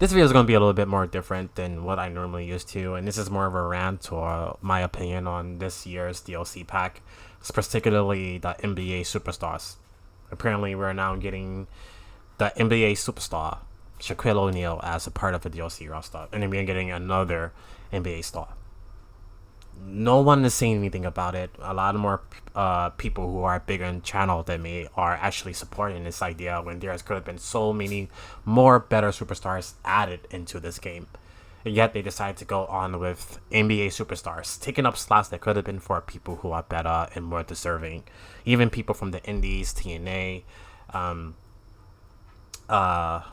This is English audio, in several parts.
This video is going to be a little bit more different than what I normally used to, and this is more of a rant or my opinion on this year's DLC pack, particularly the NBA Superstars. Apparently, we're now getting the NBA Superstar, Shaquille O'Neal, as a part of the DLC roster, and then we're getting another NBA star. No one is saying anything about it. A lot more people who are bigger in channel than me are actually supporting this idea when there could have been so many more better superstars added into this game. And yet they decided to go on with NBA superstars, taking up slots that could have been for people who are better and more deserving. Even people from the Indies, TNA, AAA.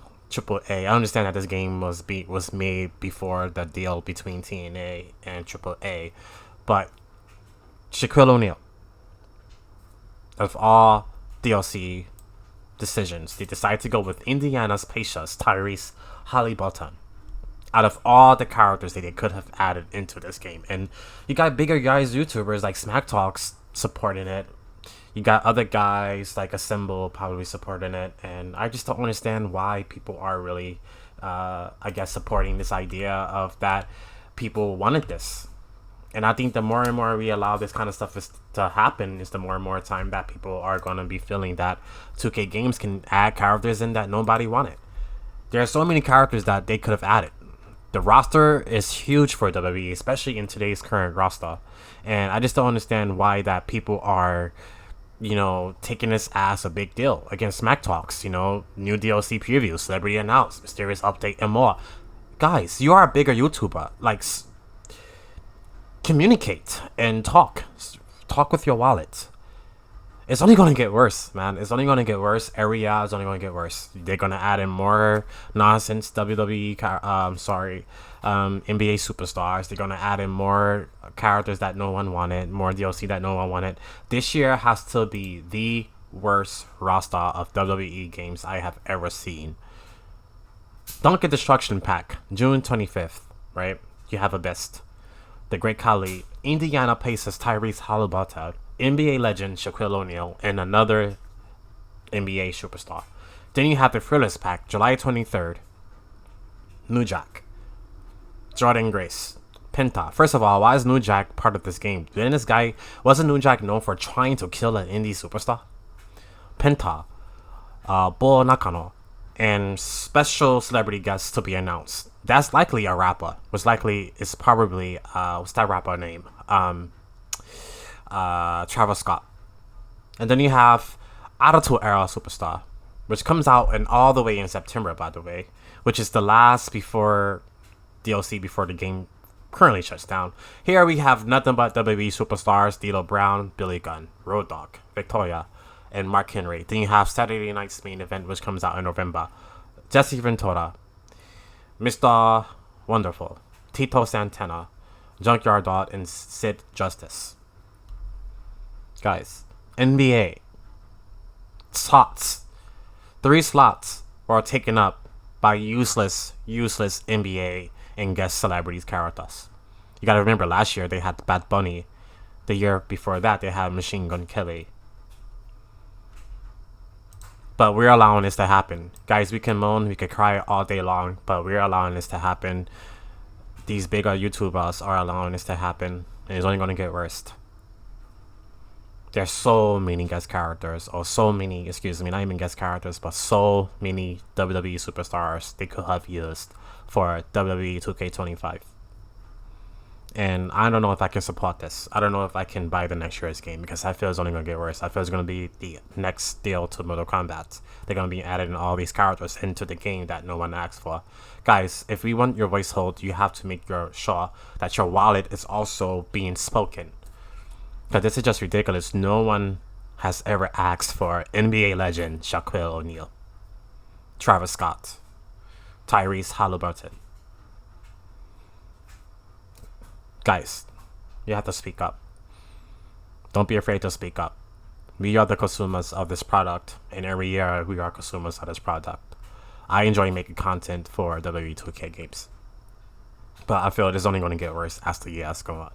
I understand that this game was made before the deal between TNA and AAA, but Shaquille O'Neal, of all DLC decisions, they decided to go with Indiana's Pacers Tyrese Halliburton. Out of all the characters that they could have added into this game, and you got bigger guys, YouTubers like Smack Talks supporting it. You got other guys like Assemble probably supporting it, and I just don't understand why people are really, supporting this idea of that people wanted this. And I think the more and more we allow this kind of stuff to happen, is the more and more time that people are going to be feeling that 2K games can add characters in that nobody wanted. There are so many characters that they could have added. The roster is huge for WWE, especially in today's current roster, and I just don't understand why that people are taking this as a big deal. Again, Smack Talks, new DLC preview, celebrity announced, mysterious update, and more. Guys, you are a bigger YouTuber. Like, communicate and talk. Talk with your wallet. It's only going to get worse, man. It's only going to get worse. Every year is only going to get worse. They're going to add in more nonsense WWE, NBA superstars. They're going to add in more characters that no one wanted, more DLC that no one wanted. This year has to be the worst roster of WWE games I have ever seen. Dunk Destruction Pack, June 25th, right? You have a best. The Great Khali, Indiana Pacers Tyrese Halliburton, NBA legend Shaquille O'Neal, and another NBA superstar. Then you have the Fearless Pack, July 23rd. New Jack, Jordan Grace, Penta. First of all, why is New Jack part of this game? Wasn't New Jack known for trying to kill an indie superstar? Penta, Bo Nakano, and special celebrity guests to be announced. That's likely a rapper. It's probably what's that rapper name? Travis Scott. And then you have Attitude Era Superstar, which comes out all the way in September, by the way, which is the last before DLC before the game currently shuts down. Here we have nothing but WWE superstars: D'Lo Brown, Billy Gunn, Road Dogg, Victoria, and Mark Henry. Then you have Saturday Night's Main Event, which comes out in November. Jesse Ventura, Mr. Wonderful, Tito Santana, Junkyard Dog, and Sid Justice. Guys, NBA slots. 3 slots were taken up by useless NBA and guest celebrities characters. You gotta remember, last year they had Bad Bunny. The year before that they had Machine Gun Kelly. But we're allowing this to happen. Guys, we can moan, we could cry all day long, but we're allowing this to happen. These bigger YouTubers are allowing this to happen, and it's only gonna get worse. There's so many guest characters, not even guest characters, but so many WWE superstars they could have used for WWE 2K25. And I don't know if I can support this. I don't know if I can buy the next year's game, because I feel it's only going to get worse. I feel it's going to be the next deal to Mortal Kombat. They're going to be adding all these characters into the game that no one asked for. Guys, if we want your voice hold, you have to make sure that your wallet is also being spoken. Because this is just ridiculous. No one has ever asked for NBA legend Shaquille O'Neal, Travis Scott, Tyrese Halliburton. Guys, you have to speak up. Don't be afraid to speak up. We are the consumers of this product, and every year we are consumers of this product. I enjoy making content for WWE 2K games, but I feel it is only going to get worse as the years go on.